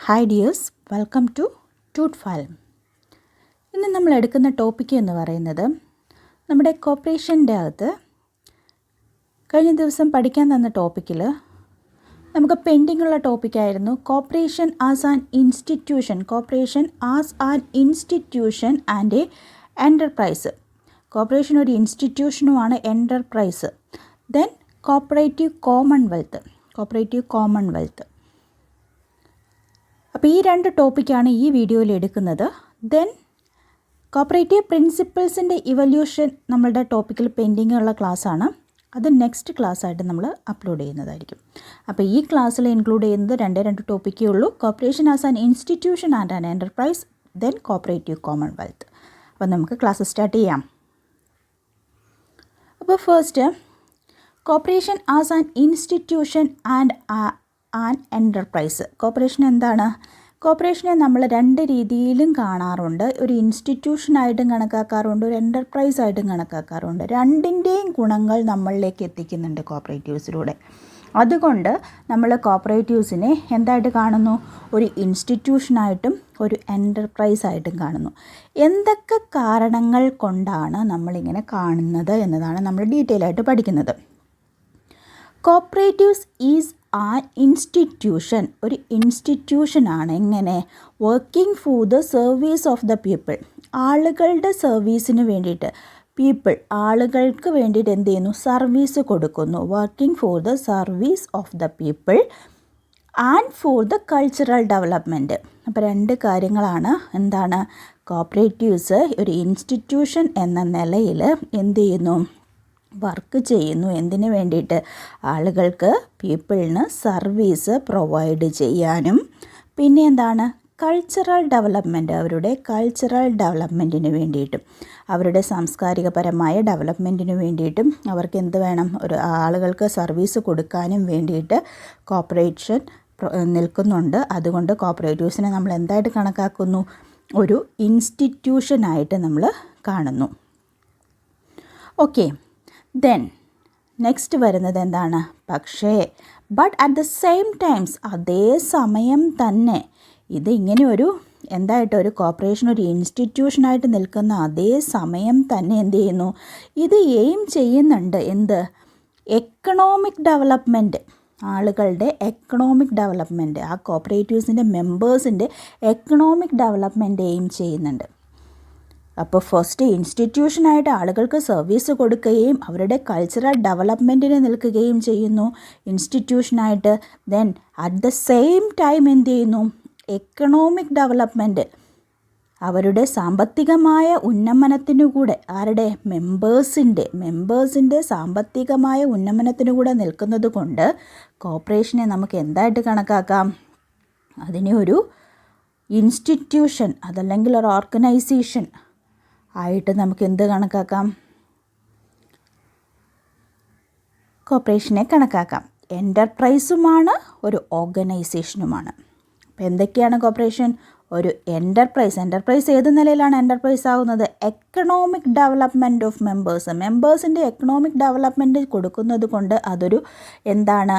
Hi dears, welcome to Tute Farm. ഇന്ന് നമ്മൾ എടുക്കുന്ന ടോപ്പിക്ക് എന്ന് പറയുന്നത് നമ്മുടെ കോർപ്പറേഷൻ്റെ അകത്ത് കഴിഞ്ഞ ദിവസം പഠിക്കാൻ തന്ന ടോപ്പിക്കിൽ നമുക്ക് പെൻഡിങ് ഉള്ള ടോപ്പിക്കായിരുന്നു corporation as an institution and a enterprise. Corporation ഒരു ഇൻസ്റ്റിറ്റ്യൂഷനുമാണ്, എൻ്റർപ്രൈസ്. Then cooperative commonwealth. അപ്പോൾ ഈ രണ്ട് ടോപ്പിക്കാണ് ഈ വീഡിയോയിൽ എടുക്കുന്നത്. ദെൻ കോപ്പറേറ്റീവ് പ്രിൻസിപ്പിൾസിൻ്റെ ഇവല്യൂഷൻ നമ്മളുടെ ടോപ്പിക്കിൽ പെൻഡിങ് ഉള്ള ക്ലാസ്സാണ്. അത് നെക്സ്റ്റ് ക്ലാസ്സായിട്ട് നമ്മൾ അപ്ലോഡ് ചെയ്യുന്നതായിരിക്കും. അപ്പോൾ ഈ ക്ലാസ്സിൽ ഇൻക്ലൂഡ് ചെയ്യുന്നത് രണ്ട് ടോപ്പിക്കേ ഉള്ളൂ. Corporation as an institution and an enterprise, then cooperative commonwealth. അപ്പോൾ നമുക്ക് ക്ലാസ് സ്റ്റാർട്ട് ചെയ്യാം. അപ്പോൾ first, corporation as an institution and an enterprise. Corporation എന്താണ്? കോർപ്പറേഷനെ നമ്മൾ രണ്ട് രീതിയിലും കാണാറുണ്ട്. ഒരു ഇൻസ്റ്റിറ്റ്യൂഷനായിട്ടും കണക്കാക്കാറുണ്ട്, ഒരു എൻ്റർപ്രൈസ് ആയിട്ടും കണക്കാക്കാറുണ്ട്. രണ്ടിൻ്റെയും ഗുണങ്ങൾ നമ്മളിലേക്ക് എത്തിക്കുന്നുണ്ട് കോർപ്പറേറ്റീവ്സിലൂടെ. അതുകൊണ്ട് നമ്മൾ കോർപ്പറേറ്റീവ്സിനെ എന്തായിട്ട് കാണുന്നു? ഒരു ഇൻസ്റ്റിറ്റ്യൂഷനായിട്ടും ഒരു എൻ്റർപ്രൈസ് ആയിട്ടും കാണുന്നു. എന്തൊക്കെ കാരണങ്ങൾ കൊണ്ടാണ് നമ്മളിങ്ങനെ കാണുന്നത് എന്നതാണ് നമ്മൾ ഡീറ്റെയിൽ ആയിട്ട് പഠിക്കുന്നത്. കോർപ്പറേറ്റീവ്സ് ഈസ് ആൻ ഇൻസ്റ്റിറ്റ്യൂഷൻ, ഒരു ഇൻസ്റ്റിറ്റ്യൂഷനാണ്. എങ്ങനെ? Working for the service of the people, ആളുകളുടെ സർവീസിന് വേണ്ടിയിട്ട്. ആളുകൾക്ക് വേണ്ടിയിട്ട് എന്ത് ചെയ്യുന്നു? സർവീസ് കൊടുക്കുന്നു. Working for the service of the people and for the cultural development. അപ്പോൾ രണ്ട് കാര്യങ്ങളാണ്. എന്താണ്? കോർപ്പറേറ്റീവ്സ് ഒരു ഇൻസ്റ്റിറ്റ്യൂഷൻ എന്ന നിലയിൽ എന്ത് ചെയ്യുന്നു? വർക്ക് ചെയ്യുന്നു. എന്തിനു വേണ്ടിയിട്ട്? ആളുകൾക്ക്, പീപ്പിളിന് സർവീസ് പ്രൊവൈഡ് ചെയ്യാനും. പിന്നെ എന്താണ്? കൾച്ചറൽ ഡെവലപ്മെൻറ്റ്, അവരുടെ കൾച്ചറൽ ഡെവലപ്മെൻറ്റിന് വേണ്ടിയിട്ടും, അവരുടെ സാംസ്കാരികപരമായ ഡെവലപ്മെൻറ്റിന് വേണ്ടിയിട്ടും അവർക്ക് എന്ത് വേണം? ഒരു ആളുകൾക്ക് സർവീസ് കൊടുക്കാനും വേണ്ടിയിട്ട് കോർപ്പറേഷൻ നിൽക്കുന്നുണ്ട്. അതുകൊണ്ട് കോർപ്പറേറ്റീവ്സിനെ നമ്മൾ എന്തായിട്ട് കണക്കാക്കുന്നു? ഒരു ഇൻസ്റ്റിറ്റ്യൂഷനായിട്ട് നമ്മൾ കാണുന്നു. ഓക്കെ. ദെൻ നെക്സ്റ്റ് വരുന്നത് എന്താണ്? But at the same times, അതേ സമയം തന്നെ ഇത് ഇങ്ങനെ ഒരു ഒരു കോർപ്പറേഷൻ ഒരു ഇൻസ്റ്റിറ്റ്യൂഷനായിട്ട് നിൽക്കുന്ന അതേ സമയം തന്നെ എന്ത് ചെയ്യുന്നു? ഇത് എയിം ചെയ്യുന്നുണ്ട്. എന്ത്? എക്കണോമിക് ഡെവലപ്മെൻറ്റ്, ആളുകളുടെ എക്കണോമിക് ഡെവലപ്മെൻറ്റ്, ആ കോർപ്പറേറ്റീവ്സിൻ്റെ മെമ്പേഴ്സിൻ്റെ എക്കണോമിക് ഡെവലപ്മെൻറ്റ് എയിം ചെയ്യുന്നുണ്ട്. അപ്പോൾ ഫസ്റ്റ് ഇൻസ്റ്റിറ്റ്യൂഷനായിട്ട് ആളുകൾക്ക് സർവീസ് കൊടുക്കുകയും അവരുടെ കൾച്ചറൽ ഡെവലപ്മെൻറ്റിന് നിൽക്കുകയും ചെയ്യുന്നു ഇൻസ്റ്റിറ്റ്യൂഷനായിട്ട്. Then at the same time എന്ത് ചെയ്യുന്നു? എക്കണോമിക് ഡെവലപ്മെൻറ്റ്, അവരുടെ സാമ്പത്തികമായ ഉന്നമനത്തിനു കൂടെ, ആരുടെ? മെമ്പേഴ്സിൻ്റെ സാമ്പത്തികമായ ഉന്നമനത്തിനു കൂടെ നിൽക്കുന്നത് കൊണ്ട് കോർപ്പറേഷനെ നമുക്ക് എന്തായിട്ട് കണക്കാക്കാം? അതിനെ ഒരു ഇൻസ്റ്റിറ്റ്യൂഷൻ അതല്ലെങ്കിൽ ഒരു ഓർഗനൈസേഷൻ ആയിട്ട് നമുക്ക് എന്ത് കണക്കാക്കാം? കോർപ്പറേഷനെ കണക്കാക്കാം. എൻ്റർപ്രൈസുമാണ്, ഒരു ഓർഗനൈസേഷനുമാണ്. അപ്പോൾ എന്തൊക്കെയാണ് കോർപ്പറേഷൻ? ഒരു എൻ്റർപ്രൈസ് ഏത് നിലയിലാണ് എൻ്റർപ്രൈസ് ആകുന്നത്? എക്കണോമിക് ഡെവലപ്മെൻറ്റ് ഓഫ് മെമ്പേഴ്സിൻ്റെ എക്കണോമിക് ഡെവലപ്മെൻറ്റ് കൊടുക്കുന്നത് കൊണ്ട് അതൊരു എന്താണ്?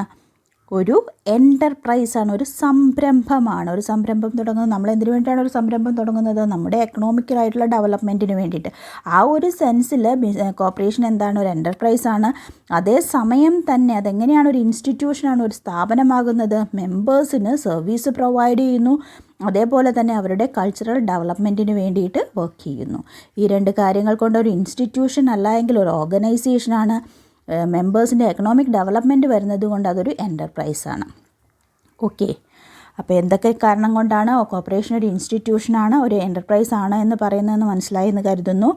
ഒരു എൻ്റർപ്രൈസാണ്, ഒരു സംരംഭമാണ്. ഒരു സംരംഭം തുടങ്ങുന്നത് നമ്മൾ എന്തിനു വേണ്ടിയിട്ടാണ് ഒരു സംരംഭം തുടങ്ങുന്നത്? നമ്മുടെ എക്കണോമിക്കലായിട്ടുള്ള ഡെവലപ്മെൻറ്റിന് വേണ്ടിയിട്ട്. ആ ഒരു സെൻസിൽ കോർപ്പറേഷൻ എന്താണ്? ഒരു എൻ്റർപ്രൈസാണ്. അതേ സമയം തന്നെ അതെങ്ങനെയാണ് ഒരു ഇൻസ്റ്റിറ്റ്യൂഷനാണ്, ഒരു സ്ഥാപനമാകുന്നത്? മെമ്പേഴ്സിന് സർവീസ് പ്രൊവൈഡ് ചെയ്യുന്നു, അതേപോലെ തന്നെ അവരുടെ കൾച്ചറൽ ഡെവലപ്മെൻറ്റിന് വേണ്ടിയിട്ട് വർക്ക് ചെയ്യുന്നു. ഈ രണ്ട് കാര്യങ്ങൾ കൊണ്ട് ഒരു ഇൻസ്റ്റിറ്റ്യൂഷൻ അല്ല എങ്കിൽ ഒരു ഓർഗനൈസേഷനാണ്. മെമ്പേഴ്സിൻ്റെ എക്കണോമിക് ഡെവലപ്മെൻറ്റ് വരുന്നത് കൊണ്ട് അതൊരു എൻ്റർപ്രൈസാണ്. ഓക്കെ. അപ്പോൾ എന്തൊക്കെ കാരണം കൊണ്ടാണ് കോർപ്പറേഷൻ ഒരു ഇൻസ്റ്റിറ്റ്യൂഷനാണ്, ഒരു എൻ്റർപ്രൈസ് ആണ് എന്ന് പറയുന്നതെന്ന് മനസ്സിലായി എന്ന് കരുതുന്നു.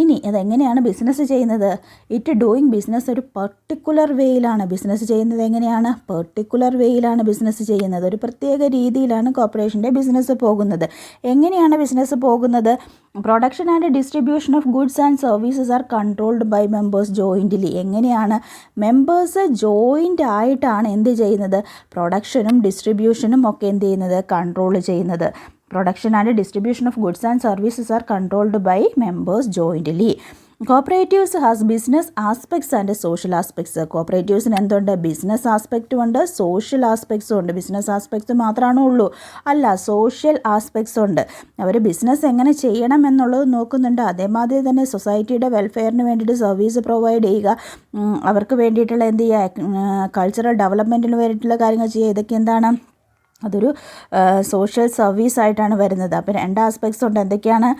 ഇനി അതെങ്ങനെയാണ് ബിസിനസ് ചെയ്യുന്നത്? ഇറ്റ് ഡൂയിങ് ബിസിനസ് ഒരു പർട്ടിക്കുലർ വേയിലാണ് ബിസിനസ് ചെയ്യുന്നത്. എങ്ങനെയാണ്? പർട്ടിക്കുലർ വേയിലാണ് ബിസിനസ് ചെയ്യുന്നത്. ഒരു പ്രത്യേക രീതിയിലാണ് കോർപ്പറേഷൻ്റെ ബിസിനസ് പോകുന്നത്. എങ്ങനെയാണ് ബിസിനസ് പോകുന്നത്? Production and distribution of goods and services are controlled by members jointly. എങ്ങനെയാണ്? മെമ്പേഴ്സ് ജോയിൻ്റ് ആയിട്ടാണ് എന്ത് ചെയ്യുന്നത്? പ്രൊഡക്ഷനും ഡിസ്ട്രിബ്യൂഷനും ഒക്കെ എന്ത് ചെയ്യുന്നത്? കൺട്രോൾ ചെയ്യുന്നത്. Production and distribution of goods and services are controlled by members jointly. Cooperatives has business aspects and social aspects. കോപ്പറേറ്റീവ്സിന് എന്തുണ്ട്? ബിസിനസ് ആസ്പെക്റ്റും ഉണ്ട്, സോഷ്യൽ ആസ്പെക്ട്സും ഉണ്ട്. ബിസിനസ് ആസ്പെക്ട്സ് മാത്രമാണോ ഉള്ളൂ? അല്ല, സോഷ്യൽ ആസ്പെക്ട്സ് ഉണ്ട്. അവർ ബിസിനസ് എങ്ങനെ ചെയ്യണം എന്നുള്ളത് നോക്കുന്നുണ്ട്. അതേമാതിരി തന്നെ സൊസൈറ്റിയുടെ വെൽഫെയറിന് വേണ്ടിയിട്ട് സർവീസ് പ്രൊവൈഡ് ചെയ്യുക, അവർക്ക് വേണ്ടിയിട്ടുള്ള എന്ത് ചെയ്യുക, കൾച്ചറൽ ഡെവലപ്മെൻറ്റിന് വേണ്ടിയിട്ടുള്ള കാര്യങ്ങൾ ചെയ്യുക. ഇതൊക്കെ എന്താണ്? അതൊരു സോഷ്യൽ സർവീസ് ആയിട്ടാണ് വരുന്നത്. അപ്പോൾ 2 ആസ്പെക്ട്സ് ഉണ്ട്. എന്തൊക്കെയാണ്?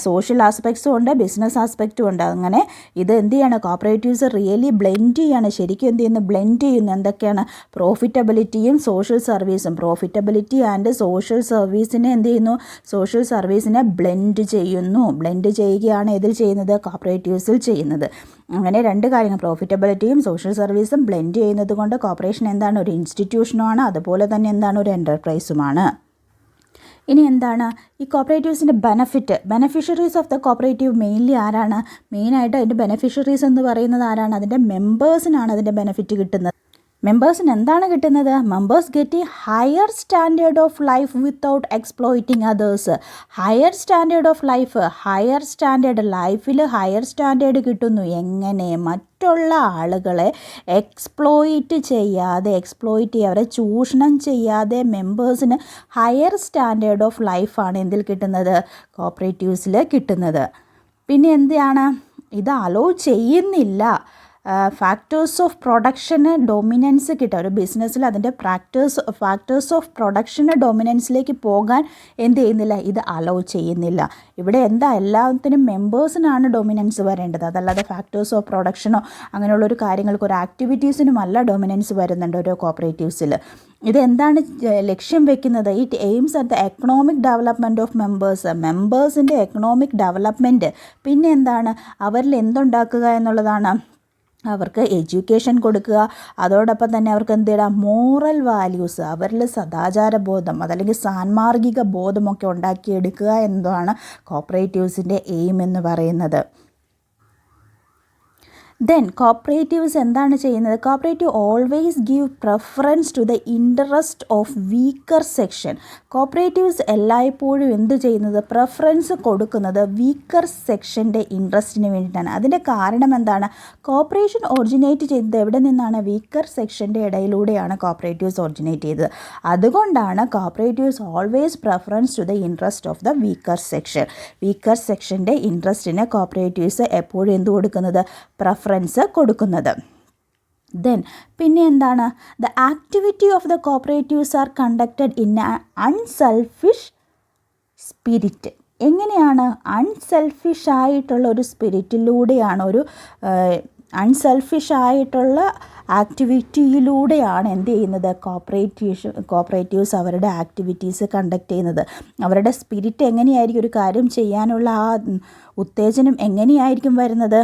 സോഷ്യൽ ആസ്പെക്ട്സും ഉണ്ട്, ബിസിനസ് ആസ്പെക്റ്റും ഉണ്ട്. അങ്ങനെ ഇത് എന്ത് ചെയ്യാണ്? കോപ്പറേറ്റീവ്സ് റിയലി ബ്ലെൻഡ് ചെയ്യാണ്. ശരിക്കും എന്ത് ചെയ്യുന്നു? ബ്ലെൻഡ് ചെയ്യുന്നു. എന്തൊക്കെയാണ്? പ്രോഫിറ്റബിലിറ്റിയും സോഷ്യൽ സർവീസും. പ്രോഫിറ്റബിലിറ്റി ആൻഡ് സോഷ്യൽ സർവീസിനെ എന്ത് ചെയ്യുന്നു? സോഷ്യൽ സർവീസിനെ ബ്ലെൻഡ് ചെയ്യുന്നു. ബ്ലെൻഡ് ചെയ്യുകയാണ് ഇതിൽ ചെയ്യുന്നത്? കോപ്പറേറ്റീവ്സിൽ ചെയ്യുന്നത്. അങ്ങനെ 2 കാര്യങ്ങൾ, പ്രോഫിറ്റബിലിറ്റിയും സോഷ്യൽ സർവീസും ബ്ലെൻഡ് ചെയ്യുന്നത് കൊണ്ട് കോർപ്പറേഷൻ എന്താണ്? ഒരു ഇൻസ്റ്റിറ്റ്യൂഷനുമാണ്, അതുപോലെ തന്നെ എന്താണ്? ഒരു എൻ്റർപ്രൈസുമാണ്. ഇനി എന്താണ് ഈ കോപ്പറേറ്റീവ്സിൻ്റെ beneficiaries of the cooperative mainly ആരാണ്? മെയിനായിട്ട് അതിൻ്റെ ബെനഫിഷ്യറീസ് എന്ന് പറയുന്നത് ആരാണ്? അതിൻ്റെ മെമ്പേഴ്സിനാണ് അതിൻ്റെ ബെനിഫിറ്റ് കിട്ടുന്നത്. മെമ്പേഴ്സിന് എന്താണ് കിട്ടുന്നത്? Members get A higher standard of life without exploiting others. Higher standard of life, higher standard ലൈഫിൽ ഹയർ സ്റ്റാൻഡേർഡ് കിട്ടുന്നു. എങ്ങനെ? മറ്റുള്ള ആളുകളെ എക്സ്പ്ലോയിറ്റ് ചെയ്യാതെ, അവരെ ചൂഷണം ചെയ്യാതെ മെമ്പേഴ്സിന് ഹയർ സ്റ്റാൻഡേർഡ് ഓഫ് ലൈഫാണ് എന്തിൽ കിട്ടുന്നത്? കോപ്പറേറ്റീവ്സിൽ കിട്ടുന്നത്. പിന്നെ എന്താണ്? ഇത് അലോ ചെയ്യുന്നില്ല ഫാക്ടേഴ്സ് ഓഫ് പ്രൊഡക്ഷന് ഡൊമിനൻസ് കിട്ടുക. ഒരു ബിസിനസ്സിൽ അതിൻ്റെ ഫാക്ടേഴ്സ് ഓഫ് പ്രൊഡക്ഷന് ഡൊമിനൻസിലേക്ക് പോകാൻ എന്ത് ചെയ്യുന്നില്ല? ഇത് അലോ ചെയ്യുന്നില്ല. ഇവിടെ എന്താ? എല്ലാത്തിനും മെമ്പേഴ്സിനാണ് ഡൊമിനൻസ് വരേണ്ടത്, അതല്ലാതെ ഫാക്ടേഴ്സ് ഓഫ് പ്രൊഡക്ഷനോ അങ്ങനെയുള്ളൊരു കാര്യങ്ങൾക്ക്, ഒരു ആക്ടിവിറ്റീസിനുമല്ല ഡൊമിനൻസ് വരുന്നുണ്ട് ഓരോ കോപ്പറേറ്റീവ്സിൽ. ഇതെന്താണ് ലക്ഷ്യം വെക്കുന്നത്? It aims at the economic development of മെമ്പേഴ്സിൻ്റെ എക്കണോമിക് ഡെവലപ്മെൻറ്റ്. പിന്നെ എന്താണ്? അവരിൽ എന്തുണ്ടാക്കുക എന്നുള്ളതാണ്. അവർക്ക് എഡ്യൂക്കേഷൻ കൊടുക്കുക, അതോടൊപ്പം തന്നെ അവർക്ക് എന്ത് ചെയ്യണം? മോറൽ വാല്യൂസ്, അവരിൽ സദാചാരബോധം അതല്ലെങ്കിൽ സാൻമാർഗിക ബോധമൊക്കെ ഉണ്ടാക്കിയെടുക്കുക എന്നതാണ് കോപ്പറേറ്റീവ്സിൻ്റെ എയിം എന്ന് പറയുന്നത്. ദെൻ കോപ്പറേറ്റീവ്സ് എന്താണ് ചെയ്യുന്നത്? Cooperative always give preference to the interest of weaker section. Cooperatives എല്ലായ്പ്പോഴും എന്ത് ചെയ്യുന്നത്? പ്രിഫറൻസ് കൊടുക്കുന്നത് വീക്കർ സെക്ഷൻ്റെ ഇൻട്രസ്റ്റിന് വേണ്ടിയിട്ടാണ്. അതിൻ്റെ കാരണം എന്താണ്? കോപ്പറേഷൻ ഒറിജിനേറ്റ് ചെയ്തത് എവിടെ നിന്നാണ്? വീക്കർ സെക്ഷൻ്റെ ഇടയിലൂടെയാണ് കോപ്പറേറ്റീവ്സ് ഒറിജിനേറ്റ് ചെയ്തത്. അതുകൊണ്ടാണ് cooperatives always preference to the interest of the weaker section. Weaker സെക്ഷൻ്റെ ഇൻട്രസ്റ്റിന് കോപ്പറേറ്റീവ്സ് എപ്പോഴും എന്ത് കൊടുക്കുന്നത്? പ്രിഫറൻസ് കൊടുക്കുന്നത്. ദെൻ പിന്നെ എന്താണ്? The activity of the cooperatives are conducted in a unselfish spirit. എങ്ങനെയാണ്? അൺസെൽഫിഷ് ആയിട്ടുള്ള ഒരു സ്പിരിറ്റിലൂടെയാണ്, ഒരു അൺസെൽഫിഷ് ആയിട്ടുള്ള ആക്ടിവിറ്റിയിലൂടെയാണ് എന്ത് ചെയ്യുന്നത്? കോപ്പറേറ്റീവ്സ് അവരുടെ ആക്ടിവിറ്റീസ് കണ്ടക്ട് ചെയ്യുന്നത്. അവരുടെ സ്പിരിറ്റ് എങ്ങനെയായിരിക്കും? ഒരു കാര്യം ചെയ്യാനുള്ള ആ ഉത്തേജനം എങ്ങനെയായിരിക്കും വരുന്നത്?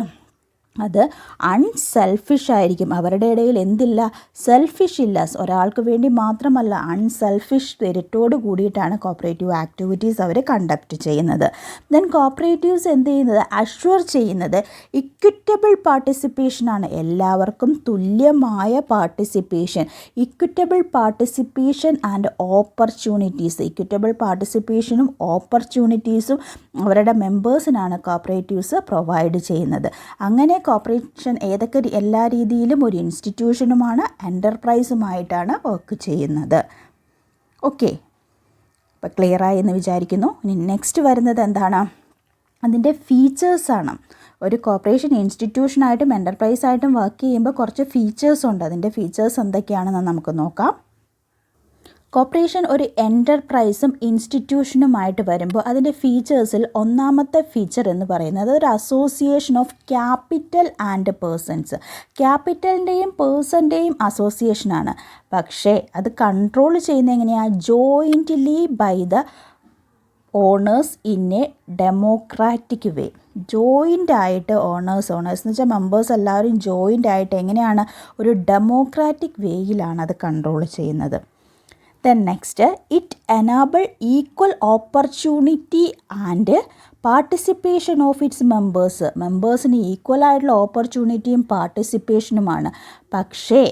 അത് അൺസെൽഫിഷ് ആയിരിക്കും. അവരുടെ ഇടയിൽ എന്തില്ല? സെൽഫിഷ് ഇല്ല. ഒരാൾക്ക് വേണ്ടി മാത്രമല്ല, അൺസെൽഫിഷ് സ്പിരിറ്റോട് കൂടിയിട്ടാണ് കോപ്പറേറ്റീവ് ആക്ടിവിറ്റീസ് അവർ കണ്ടക്ട് ചെയ്യുന്നത്. ദെൻ കോപ്പറേറ്റീവ്സ് എന്ത് ചെയ്യുന്നത്? അഷ്വർ ചെയ്യുന്നത് ഇക്വിറ്റബിൾ പാർട്ടിസിപ്പേഷനാണ്. എല്ലാവർക്കും തുല്യമായ participation. Equitable participation and opportunities. Equitable പാർട്ടിസിപ്പേഷനും ഓപ്പർച്യൂണിറ്റീസും അവരുടെ മെമ്പേഴ്സിനാണ് കോപ്പറേറ്റീവ്സ് പ്രൊവൈഡ് ചെയ്യുന്നത്. അങ്ങനെ കോപ്പറേഷൻ എല്ലാ രീതിയിലും ഒരു ഇൻസ്റ്റിറ്റ്യൂഷനുമാണ്, എൻ്റർപ്രൈസുമായിട്ടാണ് വർക്ക് ചെയ്യുന്നത്. ഓക്കെ, അപ്പോൾ ക്ലിയറായി എന്ന് വിചാരിക്കുന്നു. ഇനി നെക്സ്റ്റ് വരുന്നത് എന്താണ്? അതിൻ്റെ ഫീച്ചേഴ്സാണ്. ഒരു കോർപ്പറേഷൻ ഇൻസ്റ്റിറ്റ്യൂഷനായിട്ടും എൻ്റർപ്രൈസായിട്ടും വർക്ക് ചെയ്യുമ്പോൾ കുറച്ച് ഫീച്ചേഴ്സ് ഉണ്ട്. അതിൻ്റെ ഫീച്ചേഴ്സ് എന്തൊക്കെയാണെന്ന് നമുക്ക് നോക്കാം. കോർപ്പറേഷൻ ഒരു എൻ്റർപ്രൈസും ഇൻസ്റ്റിറ്റ്യൂഷനുമായിട്ട് വരുമ്പോൾ അതിൻ്റെ ഫീച്ചേഴ്സിൽ ഒന്നാമത്തെ ഫീച്ചർ എന്ന് പറയുന്നത് ഒരു association of capital and persons. ക്യാപിറ്റലിൻ്റെയും പേഴ്സൻ്റെയും അസോസിയേഷനാണ്. പക്ഷേ അത് കൺട്രോൾ ചെയ്യുന്നത് എങ്ങനെയാണ്? Jointly by the owners in a democratic way. Joint ആയിട്ട് ഓണേഴ്സ് എന്ന് വെച്ചാൽ മെമ്പേഴ്സ് എല്ലാവരും ജോയിൻ്റ് ആയിട്ട് എങ്ങനെയാണ്? ഒരു ഡെമോക്രാറ്റിക് വേയിലാണ് അത് കൺട്രോൾ ചെയ്യുന്നത്. Then next, it enable equal opportunity and participation of its മെമ്പേഴ്സിന് ഈക്വൽ ആയിട്ടുള്ള ഓപ്പർച്യൂണിറ്റിയും പാർട്ടിസിപ്പേഷനുമാണ്. പക്ഷേ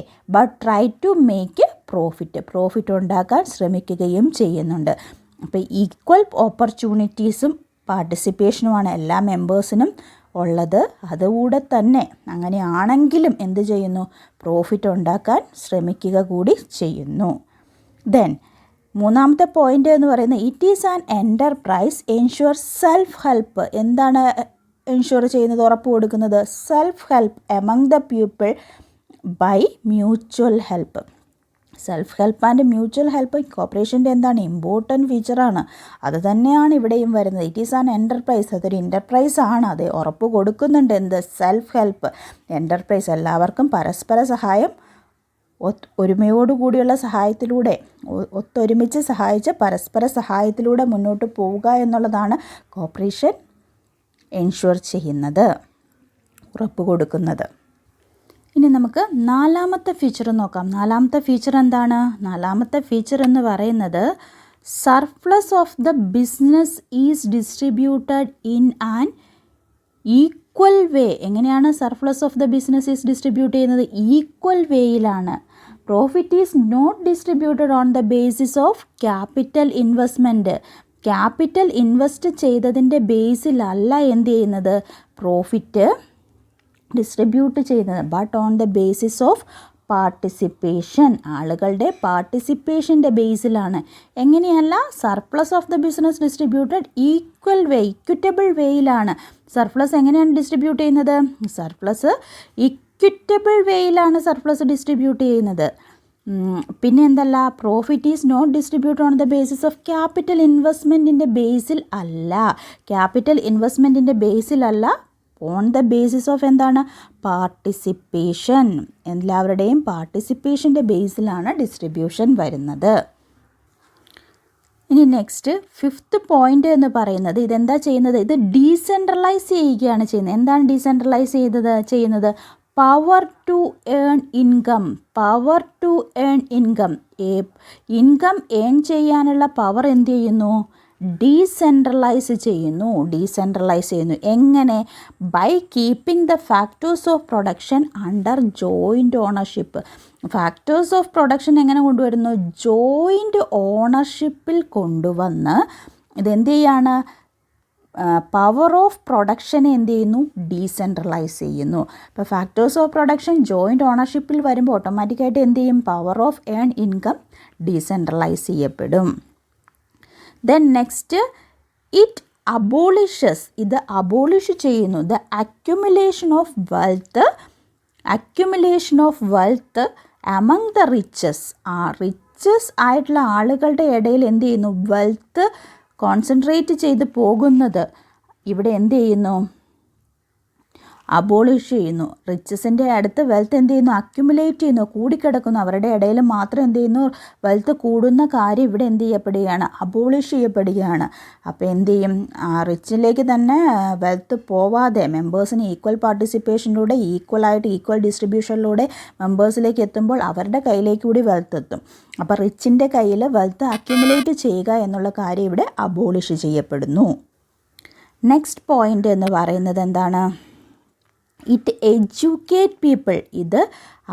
ട്രൈ ടു മേക്ക് പ്രോഫിറ്റ് ഉണ്ടാക്കാൻ ശ്രമിക്കുകയും ചെയ്യുന്നുണ്ട്. അപ്പോൾ ഈക്വൽ ഓപ്പർച്യൂണിറ്റീസും പാർട്ടിസിപ്പേഷനുമാണ് എല്ലാ മെമ്പേഴ്സിനും ഉള്ളത് അതുകൂടെ തന്നെ അങ്ങനെയാണെങ്കിലും എന്ത് ചെയ്യുന്നു, പ്രോഫിറ്റ് ഉണ്ടാക്കാൻ ശ്രമിക്കുക കൂടി ചെയ്യുന്നു. ദെൻ മൂന്നാമത്തെ പോയിൻ്റ് എന്ന് പറയുന്നത് it is an enterprise ensure self help. എന്താണ് എൻഷുർ ചെയ്യുന്നത്, ഉറപ്പ് കൊടുക്കുന്നത്? Self help among the people by mutual help. Self help and mutual help കോർപ്പറേഷൻ്റെ എന്താണ് ഇമ്പോർട്ടൻറ്റ് ഫീച്ചറാണ്. അത് തന്നെയാണ് ഇവിടെയും വരുന്നത്. ഇറ്റ് ഈസ് ആൻ എൻ്റർപ്രൈസ്, അതൊരു എൻ്റർപ്രൈസ് ആണ്. അത് ഉറപ്പ് കൊടുക്കുന്നുണ്ട് എന്ത്, സെൽഫ് ഹെൽപ്പ്. എൻ്റർപ്രൈസ് എല്ലാവർക്കും പരസ്പര സഹായം, ഒരുമയോടുകൂടിയുള്ള സഹായത്തിലൂടെ, ഒത്തൊരുമിച്ച് സഹായിച്ച് പരസ്പര സഹായത്തിലൂടെ മുന്നോട്ട് പോവുക എന്നുള്ളതാണ് കോർപ്പറേഷൻ എൻഷുർ ചെയ്യുന്നത്, ഉറപ്പ് കൊടുക്കുന്നത്. ഇനി നമുക്ക് നാലാമത്തെ ഫീച്ചർ നോക്കാം. നാലാമത്തെ ഫീച്ചർ എന്താണ്? നാലാമത്തെ ഫീച്ചർ എന്ന് പറയുന്നത് surplus of the business is distributed in an equal way. എങ്ങനെയാണ് surplus of the business is distribute ചെയ്യുന്നത്? ഈക്വൽ വേയിലാണ്. Profit is not distributed on the basis of capital investment. Capital invest ചെയ്തതിൻ്റെ ബേസിലല്ല എന്ത് ചെയ്യുന്നത്, പ്രോഫിറ്റ് ഡിസ്ട്രിബ്യൂട്ട് ചെയ്യുന്നത്, but on the basis of participation. ആളുകളുടെ പാർട്ടിസിപ്പേഷൻ്റെ ബേസിലാണ്. എങ്ങനെയല്ല, surplus of the business distributed equal way, equitable വേയിലാണ്. സർപ്ലസ് എങ്ങനെയാണ് ഡിസ്ട്രിബ്യൂട്ട് ചെയ്യുന്നത്? സർപ്ലസ് ഇക്വിറ്റബിൾ വേയിലാണ് സർപ്ലസ് ഡിസ്ട്രിബ്യൂട്ട് ചെയ്യുന്നത്. പിന്നെ എന്തല്ല, profit is not distribute on the basis of capital ഇൻവെസ്റ്റ്മെൻറ്റിൻ്റെ ബേസിൽ അല്ല. ക്യാപിറ്റൽ ഇൻവെസ്റ്റ്മെൻറ്റിൻ്റെ ബേസിലല്ല, ഓൺ ദ ബേസിസ് ഓഫ് എന്താണ്, പാർട്ടിസിപ്പേഷൻ. എല്ലാവരുടെയും പാർട്ടിസിപ്പേഷൻ്റെ ബേസിലാണ് ഡിസ്ട്രിബ്യൂഷൻ വരുന്നത്. ഇനി നെക്സ്റ്റ് ഫിഫ്ത്ത് പോയിൻ്റ് എന്ന് പറയുന്നത് ഇതെന്താ ചെയ്യുന്നത്, ഇത് ഡീസെൻട്രലൈസ് ചെയ്യുകയാണ് ചെയ്യുന്നത്. എന്താണ് ഡീസെൻട്രലൈസ് ചെയ്യുന്നത്? Power to earn income. Power to earn income. Income earn ചെയ്യാനുള്ള പവർ എന്ത് ചെയ്യുന്നു, ഡീസെൻട്രലൈസ് ചെയ്യുന്നു. എങ്ങനെ? By keeping the factors of production under joint ownership. Factors of production എങ്ങനെ കൊണ്ടുവരുന്നു? ജോയിൻ്റ് ഓണർഷിപ്പിൽ കൊണ്ടുവന്ന് ഇതെന്ത് ചെയ്യാണ്, പവർ ഓഫ് പ്രൊഡക്ഷനെ എന്ത് ചെയ്യുന്നു, ഡീസെൻട്രലൈസ് ചെയ്യുന്നു. ഇപ്പോൾ ഫാക്ടേഴ്സ് ഓഫ് പ്രൊഡക്ഷൻ ജോയിൻ്റ് ഓണർഷിപ്പിൽ വരുമ്പോൾ ഓട്ടോമാറ്റിക്കായിട്ട് എന്ത് ചെയ്യും, power of earn income decentralise ചെയ്യപ്പെടും. Then next it abolishes. ഇത് അബോളിഷ് ചെയ്യുന്നു the accumulation of wealth among the riches. Riches ആയിട്ടുള്ള ആളുകളുടെ ഇടയിൽ എന്ത് ചെയ്യുന്നു, വെൽത്ത് കോൺസെൻട്രേറ്റ് ചെയ്ത് പോകുന്നത് ഇവിടെ എന്ത് ചെയ്യുന്നു, അബോളിഷ് ചെയ്യുന്നു. റിച്ചസിൻ്റെ അടുത്ത് വെൽത്ത് എന്ത് ചെയ്യുന്നു, അക്യുമുലേറ്റ് ചെയ്യുന്നു, കൂടിക്കിടക്കുന്നു. അവരുടെ ഇടയിൽ മാത്രം എന്ത് ചെയ്യുന്നു, വെൽത്ത് കൂടുന്ന കാര്യം ഇവിടെ എന്ത് ചെയ്യപ്പെടുകയാണ്, അബോളിഷ് ചെയ്യപ്പെടുകയാണ്. അപ്പോൾ എന്ത് ചെയ്യും, റിച്ചിലേക്ക് തന്നെ വെൽത്ത് പോവാതെ മെമ്പേഴ്സിന് ഈക്വൽ പാർട്ടിസിപ്പേഷനിലൂടെ ഈക്വൽ ഡിസ്ട്രിബ്യൂഷനിലൂടെ മെമ്പേഴ്സിലേക്ക് എത്തുമ്പോൾ അവരുടെ കയ്യിലേക്ക് കൂടി വെൽത്ത് എത്തും. അപ്പോൾ റിച്ചിൻ്റെ കയ്യിൽ വെൽത്ത് അക്യുമുലേറ്റ് ചെയ്യുക എന്നുള്ള കാര്യം ഇവിടെ അബോളിഷ് ചെയ്യപ്പെടുന്നു. നെക്സ്റ്റ് പോയിൻ്റ് എന്ന് പറയുന്നത് എന്താണ്, ഇറ്റ് എഡ്യൂക്കേറ്റ് പീപ്പിൾ. ഇത്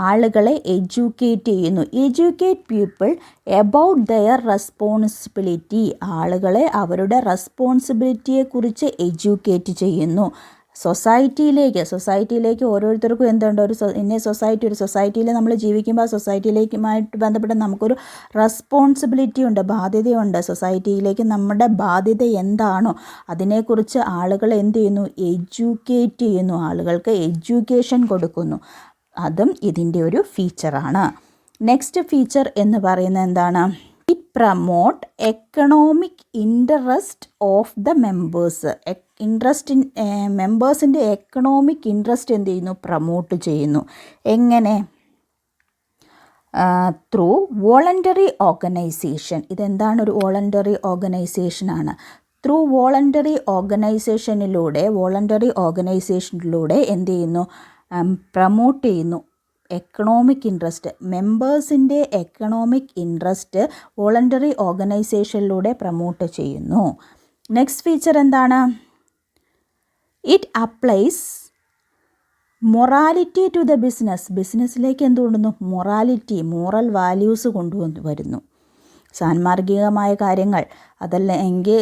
ആളുകളെ എഡ്യൂക്കേറ്റ് ചെയ്യുന്നു. Educate people about there responsibility. ആളുകളെ അവരുടെ റെസ്പോൺസിബിലിറ്റിയെക്കുറിച്ച് എഡ്യൂക്കേറ്റ് ചെയ്യുന്നു. സൊസൈറ്റിയിലേക്ക് ഓരോരുത്തർക്കും എന്തുണ്ട്, ഒരു സൊസൈറ്റിയിൽ നമ്മൾ ജീവിക്കുമ്പോൾ ആ സൊസൈറ്റിയിലേക്കുമായിട്ട് ബന്ധപ്പെട്ട് നമുക്കൊരു റെസ്പോൺസിബിലിറ്റി ഉണ്ട്, ബാധ്യതയുണ്ട്. സൊസൈറ്റിയിലേക്ക് നമ്മുടെ ബാധ്യത എന്താണോ അതിനെക്കുറിച്ച് ആളുകൾ എന്ത് ചെയ്യുന്നു, എഡ്യൂക്കേറ്റ് ചെയ്യുന്നു, ആളുകൾക്ക് എഡ്യൂക്കേഷൻ കൊടുക്കുന്നു. അതും ഇതിൻ്റെ ഒരു ഫീച്ചറാണ്. നെക്സ്റ്റ് ഫീച്ചർ എന്ന് പറയുന്നത് എന്താണ്, it promote economic interest of the members. മെമ്പേഴ്സിൻ്റെ എക്കണോമിക് ഇൻട്രസ്റ്റ് എന്ത് ചെയ്യുന്നു, പ്രമോട്ട് ചെയ്യുന്നു. എങ്ങനെ? Through voluntary organisation. ഇതെന്താണ്, ഒരു വോളണ്ടറി ഓർഗനൈസേഷനാണ്. ത്രൂ വോളണ്ടറി ഓർഗനൈസേഷനിലൂടെ എന്ത് ചെയ്യുന്നു, പ്രമോട്ട് ചെയ്യുന്നു എക്കണോമിക് ഇൻട്രസ്റ്റ്. മെമ്പേഴ്സിൻ്റെ എക്കണോമിക് ഇൻട്രസ്റ്റ് വോളണ്ടറി ഓർഗനൈസേഷനിലൂടെ പ്രമോട്ട് ചെയ്യുന്നു. നെക്സ്റ്റ് ഫീച്ചർ എന്താണ്, it applies morality to the ബിസിനസ്സിലേക്ക് എന്തുകൊണ്ടുവന്നു, മോറൽ വാല്യൂസ് കൊണ്ടുവരുന്നു. സാൻമാർഗികമായ കാര്യങ്ങൾ അതല്ല എങ്കിൽ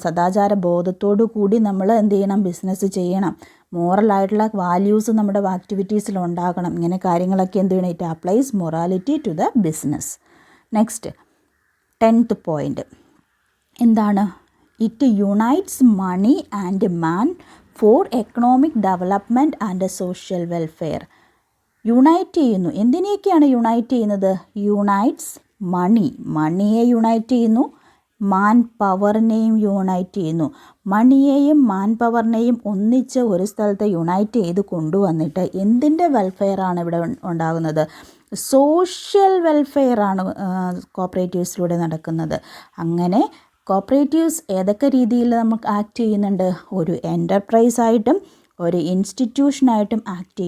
സദാചാര ബോധത്തോടു കൂടി നമ്മൾ എന്ത് ചെയ്യണം, ബിസിനസ് ചെയ്യണം. മോറലായിട്ടുള്ള വാല്യൂസ് നമ്മുടെ ആക്ടിവിറ്റീസിൽ ഉണ്ടാകണം. ഇങ്ങനെ കാര്യങ്ങളൊക്കെ എന്ത് ചെയ്യണം? It applies morality to the business. Next 10th point എന്താണ്? It unites money and man for economic development and social welfare. Unite ചെയ്യുന്നു. എന്തിനെയൊക്കെയാണ് യുണൈറ്റ് ചെയ്യുന്നത്? യുണൈറ്റ്സ് മണിയെ യുണൈറ്റ് ചെയ്യുന്നു, മാൻ പവറിനെയും യുണൈറ്റ് ചെയ്യുന്നു. മണിയെയും മാൻ പവറിനെയും ഒന്നിച്ച് ഒരു സ്ഥലത്ത് യുണൈറ്റ് ചെയ്ത് കൊണ്ടുവന്നിട്ട് എന്തിൻ്റെ വെൽഫെയറാണ് ഇവിടെ ഉണ്ടാകുന്നത്? സോഷ്യൽ വെൽഫെയറാണ് കോപ്പറേറ്റീവ്സിലൂടെ നടക്കുന്നത്. അങ്ങനെ കോപ്പറേറ്റീവ്സ് ഏതൊക്കെ രീതിയിൽ നമുക്ക് ആക്ട് ചെയ്യുന്നുണ്ട്? ഒരു എൻ്റർപ്രൈസായിട്ടും ഒരു ഇൻസ്റ്റിറ്റ്യൂഷനായിട്ടും ആക്ട്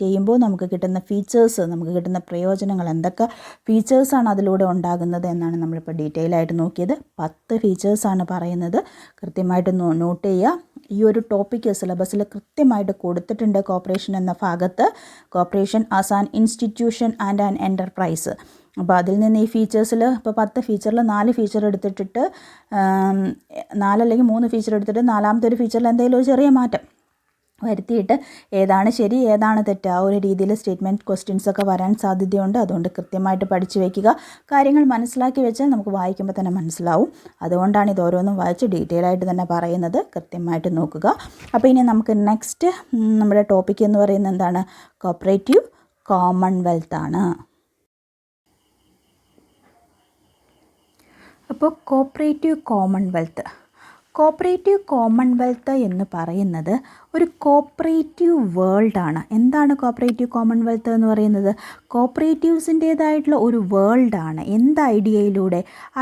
ചെയ്യുമ്പോൾ നമുക്ക് കിട്ടുന്ന ഫീച്ചേഴ്സ്, നമുക്ക് കിട്ടുന്ന പ്രയോജനങ്ങൾ, എന്തൊക്കെ ഫീച്ചേഴ്സാണ് അതിലൂടെ ഉണ്ടാകുന്നത് എന്നാണ് നമ്മളിപ്പോൾ ഡീറ്റെയിൽ ആയിട്ട് നോക്കിയത്. 10 ഫീച്ചേഴ്സാണ് പറയുന്നത്. കൃത്യമായിട്ട് നോട്ട് ചെയ്യുക. ഈ ഒരു ടോപ്പിക്ക് സിലബസിൽ കൃത്യമായിട്ട് കൊടുത്തിട്ടുണ്ട്. കോപ്പറേഷൻ എന്ന ഭാഗത്ത് cooperation as an institution and an enterprise. അപ്പോൾ അതിൽ നിന്ന് ഈ ഫീച്ചേഴ്സിൽ ഇപ്പോൾ 10 ഫീച്ചറിൽ 4 ഫീച്ചർ എടുത്തിട്ട് 4 അല്ലെങ്കിൽ 3 ഫീച്ചർ എടുത്തിട്ട് 4ാമത്തെ ഒരു ഫീച്ചറിൽ എന്തെങ്കിലും ഒരു ചെറിയ മാറ്റം വരുത്തിയിട്ട് ഏതാണ് ശരി ഏതാണ് തെറ്റ് ആ ഒരു രീതിയിൽ സ്റ്റേറ്റ്മെൻറ്റ് ക്വസ്റ്റ്യൻസൊക്കെ വരാൻ സാധ്യതയുണ്ട്. അതുകൊണ്ട് കൃത്യമായിട്ട് പഠിച്ചു വയ്ക്കുക. കാര്യങ്ങൾ മനസ്സിലാക്കി വെച്ചാൽ നമുക്ക് വായിക്കുമ്പോൾ തന്നെ മനസ്സിലാവും. അതുകൊണ്ടാണ് ഇത് ഓരോന്നും വായിച്ച് ഡീറ്റെയിൽ ആയിട്ട് തന്നെ പറയുന്നത്. കൃത്യമായിട്ട് നോക്കുക. അപ്പോൾ ഇനി നമുക്ക് നെക്സ്റ്റ് നമ്മുടെ ടോപ്പിക് എന്ന് പറയുന്നത് എന്താണ്? കോപ്പറേറ്റീവ് കോമൺവെൽത്ത് ആണ്. അപ്പോൾ കോപ്പറേറ്റീവ് കോമൺവെൽത്ത് എന്ന് പറയുന്നത് ഒരു കോപ്പറേറ്റീവ് വേൾഡാണ്. എന്താണ് കോപ്പറേറ്റീവ് കോമൺവെൽത്ത് എന്ന് പറയുന്നത്? കോപ്പറേറ്റീവ്സിൻ്റേതായിട്ടുള്ള ഒരു വേൾഡാണ്. എന്ത് ഐഡിയയിലൂടെ?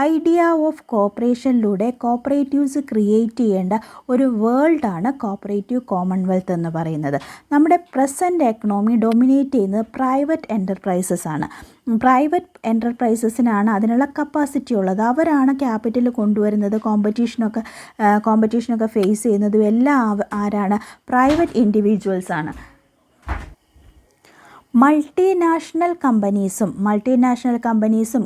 ഐഡിയ ഓഫ് കോപ്പറേഷനിലൂടെ കോപ്പറേറ്റീവ്സ് ക്രിയേറ്റ് ചെയ്യേണ്ട ഒരു വേൾഡാണ് കോപ്പറേറ്റീവ് കോമൺവെൽത്ത് എന്ന് പറയുന്നത്. നമ്മുടെ പ്രസൻറ്റ് എക്കണോമി ഡൊമിനേറ്റ് ചെയ്യുന്നത് പ്രൈവറ്റ് എൻ്റർപ്രൈസസ് ആണ്. പ്രൈവറ്റ് എൻ്റർപ്രൈസസിനാണ് അതിനുള്ള കപ്പാസിറ്റി ഉള്ളത്. അവരാണ് ക്യാപിറ്റൽ കൊണ്ടുവരുന്നത്. കോമ്പറ്റീഷനൊക്കെ ഫേസ് ചെയ്യുന്നതും എല്ലാം ആരാണ്? പ്രൈവറ്റ് ഇൻഡിവിജ്വൽസ് ആണ്. മൾട്ടിനാഷണൽ കമ്പനീസും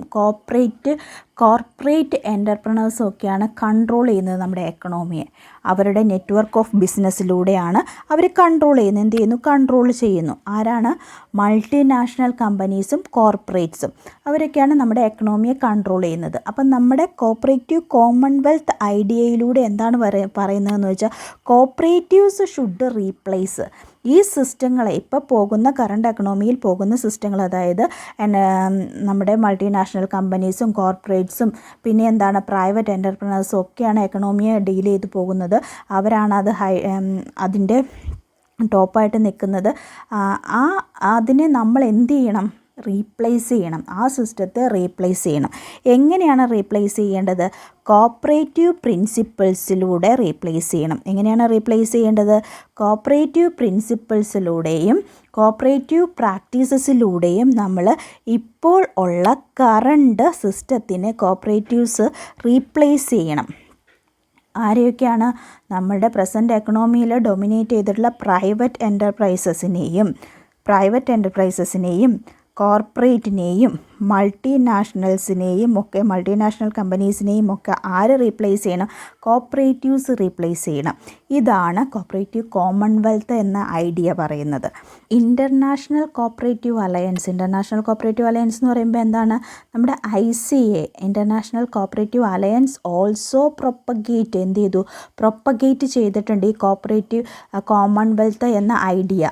കോർപ്പറേറ്റ് എൻ്റർപ്രണേഴ്സും ഒക്കെയാണ് കൺട്രോൾ ചെയ്യുന്നത് നമ്മുടെ എക്കണോമിയെ. അവരുടെ നെറ്റ്വർക്ക് ഓഫ് ബിസിനസ്സിലൂടെയാണ് അവർ കൺട്രോൾ ചെയ്യുന്നത്. കൺട്രോൾ ചെയ്യുന്നു. ആരാണ്? മൾട്ടിനാഷണൽ കമ്പനീസും കോർപ്പറേറ്റ്സും. അവരൊക്കെയാണ് നമ്മുടെ എക്കണോമിയെ കൺട്രോൾ ചെയ്യുന്നത്. അപ്പം നമ്മുടെ കോപ്പറേറ്റീവ് കോമൺവെൽത്ത് ഐഡിയയിലൂടെ എന്താണ് പറയുന്നതെന്ന് വെച്ചാൽ കോപ്പറേറ്റീവ്സ് ഷുഡ് റീപ്ലേസ് ഈ സിസ്റ്റങ്ങളെ ഇപ്പോൾ പോകുന്ന കറണ്ട് എക്കണോമിയിൽ പോകുന്ന സിസ്റ്റങ്ങൾ, അതായത് നമ്മുടെ മൾട്ടിനാഷണൽ കമ്പനീസും കോർപ്പറേറ്റ്സും പിന്നെ എന്താണ് പ്രൈവറ്റ് എൻ്റർപ്രണേഴ്സും ഒക്കെയാണ് എക്കണോമിയെ ഡീൽ ചെയ്ത് പോകുന്നത്. അവരാണ് അതിൻ്റെ ടോപ്പായിട്ട് നിൽക്കുന്നത്. അതിനെ നമ്മൾ എന്ത് ചെയ്യണം? റീപ്ലേസ് ചെയ്യണം. ആ സിസ്റ്റത്തെ റീപ്ലേസ് ചെയ്യണം. എങ്ങനെയാണ് റീപ്ലേസ് ചെയ്യേണ്ടത്? കോപ്പറേറ്റീവ് പ്രിൻസിപ്പിൾസിലൂടെ റീപ്ലേസ് ചെയ്യണം. എങ്ങനെയാണ് റീപ്ലേസ് ചെയ്യേണ്ടത്? കോപ്പറേറ്റീവ് പ്രിൻസിപ്പിൾസിലൂടെയും കോപ്പറേറ്റീവ് പ്രാക്ടീസസിലൂടെയും നമ്മൾ ഇപ്പോൾ ഉള്ള കറണ്ട് സിസ്റ്റത്തിനെ കോപ്പറേറ്റീവ്സ് റീപ്ലേസ് ചെയ്യണം. ആരെയൊക്കെയാണ്? നമ്മുടെ പ്രസൻറ്റ് എക്കണോമിയിൽ ഡൊമിനേറ്റ് ചെയ്തിട്ടുള്ള പ്രൈവറ്റ് എൻ്റർപ്രൈസസിനെയും കോർപ്പറേറ്റിനെയും മൾട്ടിനാഷണൽ കമ്പനീസിനെയും ഒക്കെ ആര് റീപ്ലേസ് ചെയ്യണം? കോപ്പറേറ്റീവ്സ് റീപ്ലേസ് ചെയ്യണം. ഇതാണ് കോപ്പറേറ്റീവ് കോമൺവെൽത്ത് എന്ന ഐഡിയ പറയുന്നത്. ഇൻ്റർനാഷണൽ കോപ്പറേറ്റീവ് അലയൻസ് എന്ന് പറയുമ്പോൾ എന്താണ്? നമ്മുടെ ICA international cooperative alliance also propagate ചെയ്തിട്ടുണ്ട് ഈ കോപ്പറേറ്റീവ് കോമൺവെൽത്ത് എന്ന ഐഡിയ.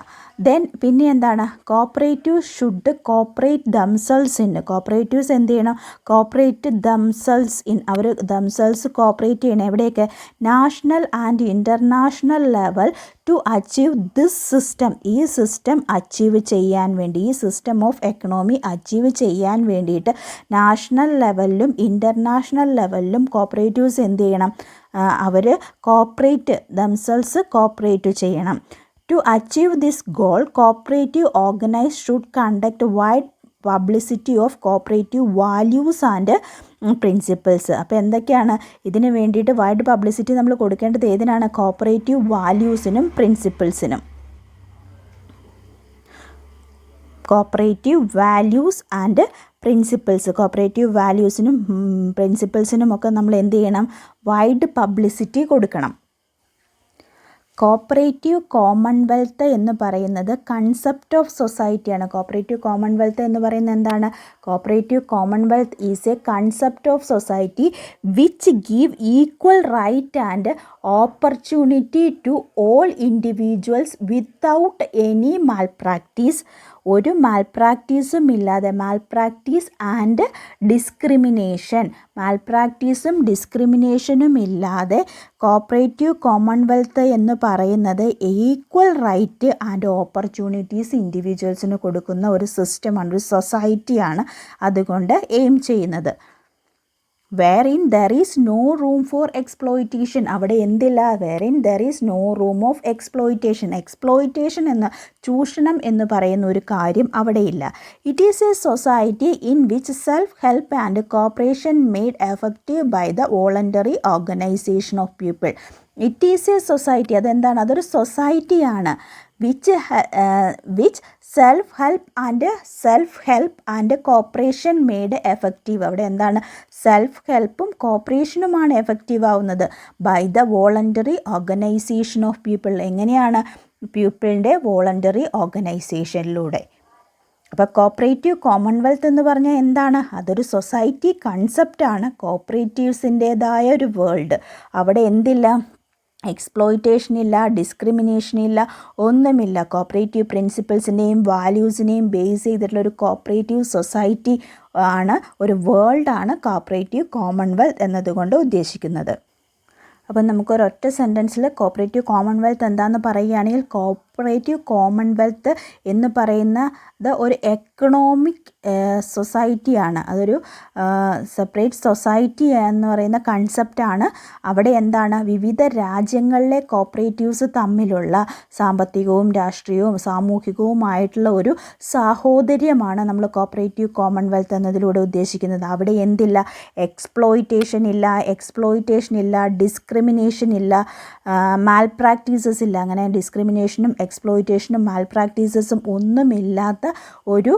പിന്നെ എന്താണ്? Cooperative should cooperate themselves in. Cooperatives എന്ത് ചെയ്യണം? Cooperate themselves in. അവർ ദംസെൽസ് കോപ്പറേറ്റ് ചെയ്യണം. എവിടെയൊക്കെ? National and international level to achieve this system. ഈ സിസ്റ്റം അച്ചീവ് ചെയ്യാൻ വേണ്ടി, ഈ സിസ്റ്റം ഓഫ് എക്കണോമി അച്ചീവ് ചെയ്യാൻ വേണ്ടിയിട്ട് നാഷണൽ ലെവലിലും ഇൻ്റർനാഷണൽ ലെവലിലും കോപ്പറേറ്റീവ്സ് എന്ത് ചെയ്യണം? അവർ ദംസെൽസ് കോപ്പറേറ്റ് ചെയ്യണം. To achieve this goal, cooperative organizers should conduct wide publicity of cooperative values and principles. അപ്പോൾ എന്തൊക്കെയാണ് ഇതിന് വേണ്ടിയിട്ട് വൈഡ് പബ്ലിസിറ്റി നമ്മൾ കൊടുക്കേണ്ടത്? ഏതിനാണ്? കോപ്പറേറ്റീവ് വാല്യൂസിനും പ്രിൻസിപ്പിൾസിനും. Cooperative values and principles. Cooperative വാല്യൂസിനും പ്രിൻസിപ്പിൾസിനും ഒക്കെ നമ്മൾ എന്ത് ചെയ്യണം? വൈഡ് പബ്ലിസിറ്റി കൊടുക്കണം. കോപ്പറേറ്റീവ് കോമൺവെൽത്ത് എന്ന് പറയുന്നത് കൺസെപ്റ്റ് ഓഫ് സൊസൈറ്റിയാണ്. കോപ്പറേറ്റീവ് കോമൺവെൽത്ത് എന്ന് പറയുന്നത് എന്താണ്? Cooperative commonwealth is a concept of society which give equal right and opportunity to all individuals without any malpractice. ഒരു മാൽപ്രാക്ടീസും ഇല്ലാതെ, മാൽപ്രാക്ടീസ് ആൻഡ് ഡിസ്ക്രിമിനേഷൻ, മാൽപ്രാക്ടീസും ഡിസ്ക്രിമിനേഷനും ഇല്ലാതെ കോപ്പറേറ്റീവ് കോമൺവെൽത്ത് എന്ന് പറയുന്നത് ഈക്വൽ റൈറ്റ് ആൻഡ് ഓപ്പർച്യൂണിറ്റീസ് ഇൻഡിവിജ്വൽസിന് കൊടുക്കുന്ന ഒരു സിസ്റ്റമാണ്, ഒരു സൊസൈറ്റിയാണ് അതുകൊണ്ട് എയിം ചെയ്യുന്നത്. wherein there is no room for exploitation. അവിടെ എന്തില്ല? wherein there is no room of exploitation. exploitation എന്ന ചൂഷണം എന്ന് പറയുന്ന ഒരു കാര്യം അവിടെയില്ല. it is a society in which self-help and cooperation made effective by the voluntary organization of people. it is a society, അതെന്താണ്? അതൊരു സൊസൈറ്റിയാണ് which self-help and cooperation made effective. അവിടെ എന്താണ്? സെൽഫ് ഹെൽപ്പും കോപ്പറേഷനുമാണ് എഫക്റ്റീവ് ആവുന്നത് by the voluntary organisation of people. എങ്ങനെയാണ്? പീപ്പിളിൻ്റെ voluntary ഓർഗനൈസേഷനിലൂടെ. അപ്പോൾ കോപ്പറേറ്റീവ് കോമൺവെൽത്ത് എന്ന് പറഞ്ഞാൽ എന്താണ്? അതൊരു സൊസൈറ്റി കൺസെപ്റ്റാണ്, കോപ്പറേറ്റീവ്സിൻ്റേതായ ഒരു വേൾഡ്. അവിടെ എന്തില്ല? എക്സ്പ്ലോയിറ്റേഷൻ ഇല്ല, ഡിസ്ക്രിമിനേഷൻ ഇല്ല, ഒന്നുമില്ല. കോപ്പറേറ്റീവ് പ്രിൻസിപ്പിൾസിനെയും വാല്യൂസിനെയും ബേസ് ചെയ്തിട്ടുള്ള ഒരു കോപ്പറേറ്റീവ് സൊസൈറ്റി ആണ്, ഒരു വേൾഡാണ് കോപ്പറേറ്റീവ് കോമൺവെൽത്ത് എന്നതുകൊണ്ട് ഉദ്ദേശിക്കുന്നത്. അപ്പം നമുക്കൊരൊറ്റ സെൻറ്റൻസിൽ കോപ്പറേറ്റീവ് കോമൺവെൽത്ത് എന്താണെന്ന് പറയുകയാണെങ്കിൽ, കോപ്പറേറ്റീവ് കോമൺവെൽത്ത് എന്ന് പറയുന്നത് ഒരു എക്കണോമിക് സൊസൈറ്റിയാണ്. അതൊരു സെപ്പറേറ്റ് സൊസൈറ്റി എന്ന് പറയുന്ന കൺസെപ്റ്റാണ്. അവിടെ എന്താണ്? വിവിധ രാജ്യങ്ങളിലെ കോപ്പറേറ്റീവ്സ് തമ്മിലുള്ള സാമ്പത്തികവും രാഷ്ട്രീയവും സാമൂഹികവുമായിട്ടുള്ള ഒരു സാഹോദര്യമാണ് നമ്മൾ കോപ്പറേറ്റീവ് കോമൺവെൽത്ത് എന്നതിലൂടെ ഉദ്ദേശിക്കുന്നത്. അവിടെ എന്തില്ല? എക്സ്പ്ലോയിറ്റേഷൻ ഇല്ല, ഡിസ്ക്രിമിനേഷൻ ഇല്ല, മാൽപ്രാക്ടീസസ് ഇല്ല. അങ്ങനെ ഡിസ്ക്രിമിനേഷനും എക്സ്പ്ലോയിറ്റേഷനും മാൽപ്രാക്ടീസസും ഒന്നുമില്ലാത്ത ഒരു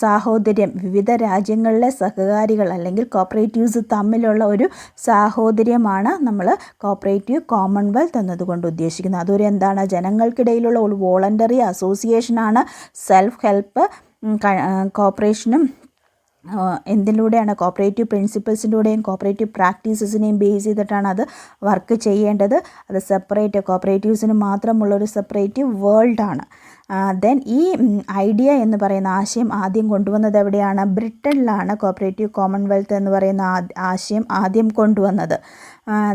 സാഹോദര്യം, വിവിധ രാജ്യങ്ങളിലെ സഹകാരികൾ അല്ലെങ്കിൽ കോപ്പറേറ്റീവ്സ് തമ്മിലുള്ള ഒരു സാഹോദര്യമാണ് നമ്മൾ കോപ്പറേറ്റീവ് കോമൺവെൽത്ത് എന്നതുകൊണ്ട് ഉദ്ദേശിക്കുന്നത്. അതൊരു എന്താണ്? ജനങ്ങൾക്കിടയിലുള്ള ഒരു വോളണ്ടറി അസോസിയേഷനാണ്. സെൽഫ് ഹെൽപ്പ് കോപ്പറേഷനും എന്തിലൂടെയാണ്? കോപ്പറേറ്റീവ് പ്രിൻസിപ്പിൾസിലൂടെയും കോപ്പറേറ്റീവ് പ്രാക്ടീസസിനെയും ബേസ് ചെയ്തിട്ടാണ് അത് വർക്ക് ചെയ്യേണ്ടത്. അത് സെപ്പറേറ്റ് കോപ്പറേറ്റീവ്സിന് മാത്രമുള്ളൊരു സെപ്പറേറ്റീവ് വേൾഡാണ്. ദെൻ ഈ ഐഡിയ എന്ന് പറയുന്ന ആശയം ആദ്യം കൊണ്ടുവന്നത് എവിടെയാണ്? ബ്രിട്ടനിലാണ് കോപ്പറേറ്റീവ് കോമൺവെൽത്ത് എന്ന് പറയുന്ന ആശയം ആദ്യം കൊണ്ടുവന്നത്.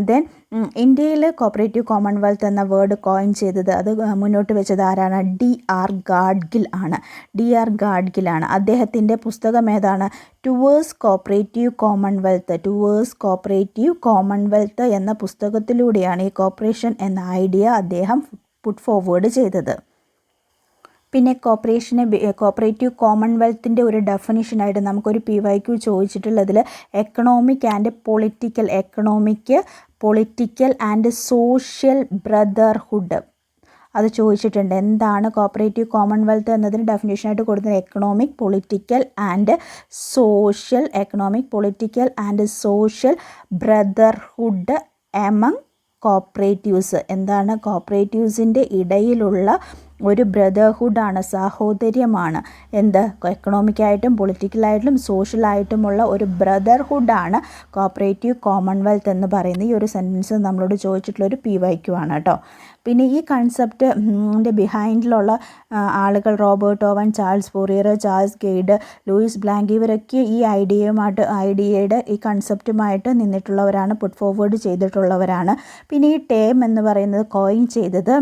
ദെൻ ഇന്ത്യയിൽ കോപ്പറേറ്റീവ് കോമൺവെൽത്ത് എന്ന വേർഡ് കോയിൻ ചെയ്തത്, അത് മുന്നോട്ട് വെച്ചത് ആരാണ്? ഡി.ആർ. ഗാഡ്ഗിൽ ആണ്. അദ്ദേഹത്തിൻ്റെ പുസ്തകം ഏതാണ്? ടുവേഴ്സ് കോപ്പറേറ്റീവ് കോമൺവെൽത്ത് എന്ന പുസ്തകത്തിലൂടെയാണ് ഈ കോപ്പറേഷൻ എന്ന ഐഡിയ അദ്ദേഹം പുട്ട് ഫോർവേഡ് ചെയ്തത്. പിന്നെ കോപ്പറേറ്റീവ് കോമൺവെൽത്തിൻ്റെ ഒരു ഡെഫിനിഷനായിട്ട് നമുക്കൊരു PYQ ചോദിച്ചിട്ടുള്ളതിൽ economic political and social brotherhood അത് ചോദിച്ചിട്ടുണ്ട്. എന്താണ് കോപ്പറേറ്റീവ് കോമൺവെൽത്ത് എന്നതിന് ഡെഫിനേഷനായിട്ട് കൊടുത്തത്? Economic political and social brotherhood among cooperatives. എന്താണ്? കോപ്പറേറ്റീവ്സിൻ്റെ ഇടയിലുള്ള ഒരു ബ്രദർഹുഡാണ്, സാഹോദര്യമാണ്. എന്ത്? എക്കണോമിക്കായിട്ടും പൊളിറ്റിക്കലായിട്ടും സോഷ്യലായിട്ടുമുള്ള ഒരു ബ്രദർഹുഡാണ് കോപ്പറേറ്റീവ് കോമൺവെൽത്ത് എന്ന് പറയുന്നത്. ഈ ഒരു സെൻറ്റൻസ് നമ്മളോട് ചോദിച്ചിട്ടുള്ളൊരു PYQ ആണ് കേട്ടോ. പിന്നെ ഈ കൺസെപ്റ്റ് ബിഹൈൻഡിലുള്ള ആളുകൾ Robert Owen, Charles Fourier, Charles Gide, Louis Blanc ഇവരൊക്കെ ഈ ഐഡിയയുടെ ഈ കൺസെപ്റ്റുമായിട്ട് നിന്നിട്ടുള്ളവരാണ്, പുട്ട് ഫോർവേഡ് ചെയ്തിട്ടുള്ളവരാണ്. പിന്നെ ഈ ടേം എന്ന് പറയുന്നത് കോയിൻ ചെയ്തത്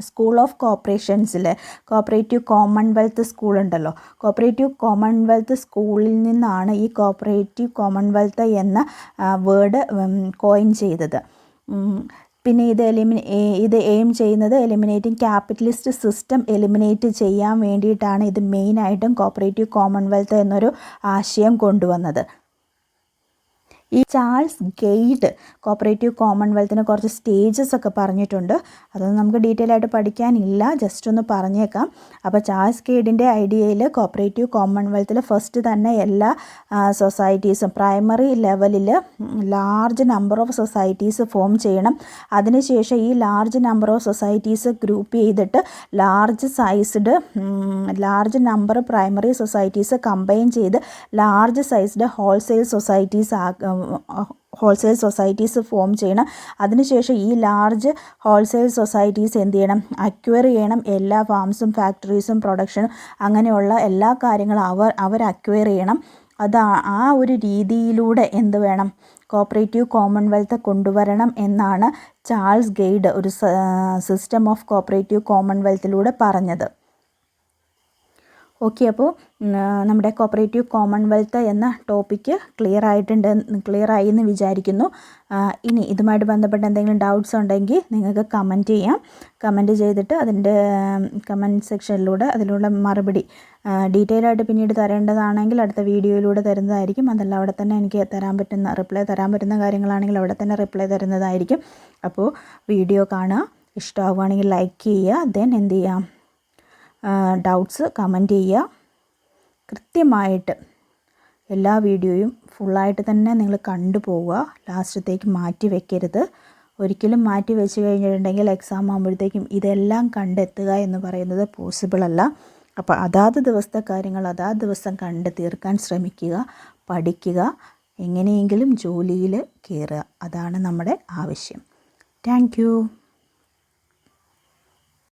സ്കൂൾ ഓഫ് കോപ്പറേഷൻസിൽ കോപ്പറേറ്റീവ് കോമൺവെൽത്ത് സ്കൂളുണ്ടല്ലോ, കോപ്പറേറ്റീവ് കോമൺവെൽത്ത് സ്കൂളിൽ നിന്നാണ് ഈ കോപ്പറേറ്റീവ് കോമൺവെൽത്ത് എന്ന വേർഡ് കോയിൻ ചെയ്തത്. പിന്നെ ഇത് എയിം ചെയ്യുന്നത് എലിമിനേറ്റിംഗ് ക്യാപിറ്റലിസ്റ്റ് സിസ്റ്റം എലിമിനേറ്റ് ചെയ്യാൻ വേണ്ടിയിട്ടാണ് ഇത് മെയിനായിട്ടും കോപ്പറേറ്റീവ് കോമൺവെൽത്ത് എന്നൊരു ആശയം കൊണ്ടുവന്നത്. ഈ ചാൾസ് ഗെയ്ഡ് കോപ്പറേറ്റീവ് കോമൺവെൽത്തിന് കുറച്ച് സ്റ്റേജസ് ഒക്കെ പറഞ്ഞിട്ടുണ്ട്. അതൊന്നും നമുക്ക് ഡീറ്റെയിൽ ആയിട്ട് പഠിക്കാനില്ല, ജസ്റ്റ് ഒന്ന് പറഞ്ഞേക്കാം. അപ്പോൾ ചാൾസ് ഗെയ്ഡിൻ്റെ ഐഡിയയിൽ കോപ്പറേറ്റീവ് കോമൺവെൽത്തിൽ ഫസ്റ്റ് തന്നെ എല്ലാ സൊസൈറ്റീസും പ്രൈമറി ലെവലിൽ large number of societies form ചെയ്യണം. അതിനുശേഷം ഈ large number of societies group ചെയ്തിട്ട് large number primary societies combine ചെയ്ത് large sized wholesale societies form ചെയ്യണം. അതിനുശേഷം ഈ ലാർജ് ഹോൾസെയിൽ സൊസൈറ്റീസ് എന്ത് ചെയ്യണം, അക്വയർ ചെയ്യണം. എല്ലാ ഫാംസും ഫാക്ടറീസും പ്രൊഡക്ഷനും അങ്ങനെയുള്ള എല്ലാ കാര്യങ്ങളും അവർ അക്വയർ ചെയ്യണം. ആ ഒരു രീതിയിലൂടെ എന്ത് വേണം, കോപ്പറേറ്റീവ് കോമൺവെൽത്ത് കൊണ്ടുവരണം എന്നാണ് ചാൾസ് ഗെയ്ഡ് ഒരു സിസ്റ്റം ഓഫ് കോപ്പറേറ്റീവ് കോമൺവെൽത്തിലൂടെ പറഞ്ഞത്. ഓക്കെ, അപ്പോൾ നമ്മുടെ കോപ്പറേറ്റീവ് കോമൺവെൽത്ത് എന്ന ടോപ്പിക്ക് ക്ലിയർ ആയി എന്ന് വിചാരിക്കുന്നു. ഇനി ഇതുമായിട്ട് ബന്ധപ്പെട്ട എന്തെങ്കിലും ഡൗട്ട്സ് ഉണ്ടെങ്കിൽ നിങ്ങൾക്ക് കമൻറ്റ് ചെയ്തിട്ട് അതിൻ്റെ കമൻറ്റ് സെക്ഷനിലൂടെ അതിലുള്ള മറുപടി ഡീറ്റെയിൽ ആയിട്ട് പിന്നീട് തരേണ്ടതാണെങ്കിൽ അടുത്ത വീഡിയോയിലൂടെ തരുന്നതായിരിക്കും. അതല്ല അവിടെ തന്നെ എനിക്ക് റിപ്ലൈ തരാൻ പറ്റുന്ന കാര്യങ്ങളാണെങ്കിൽ അവിടെ തന്നെ റിപ്ലൈ തരുന്നതായിരിക്കും. അപ്പോൾ വീഡിയോ കാണുക, ഇഷ്ടമാവുകയാണെങ്കിൽ ലൈക്ക് ചെയ്യുക, ദെൻ എന്ത് ചെയ്യാം, ഡൗട്ട്സ് കമൻറ്റ് ചെയ്യുക. കൃത്യമായിട്ട് എല്ലാ വീഡിയോയും ഫുള്ളായിട്ട് തന്നെ നിങ്ങൾ കണ്ടുപോവുക, ലാസ്റ്റത്തേക്ക് മാറ്റി വെക്കരുത്. ഒരിക്കലും മാറ്റി വെച്ച് കഴിഞ്ഞിട്ടുണ്ടെങ്കിൽ എക്സാം ആകുമ്പോഴത്തേക്കും ഇതെല്ലാം കണ്ടെത്തുക എന്ന് പറയുന്നത് പോസിബിൾ അല്ല. അപ്പോൾ അതാത് ദിവസത്തെ കാര്യങ്ങൾ അതാത് ദിവസം കണ്ട് തീർക്കാൻ ശ്രമിക്കുക, പഠിക്കുക, എങ്ങനെയെങ്കിലും ജോലിയിൽ കയറുക. അതാണ് നമ്മുടെ ആവശ്യം. Thank you.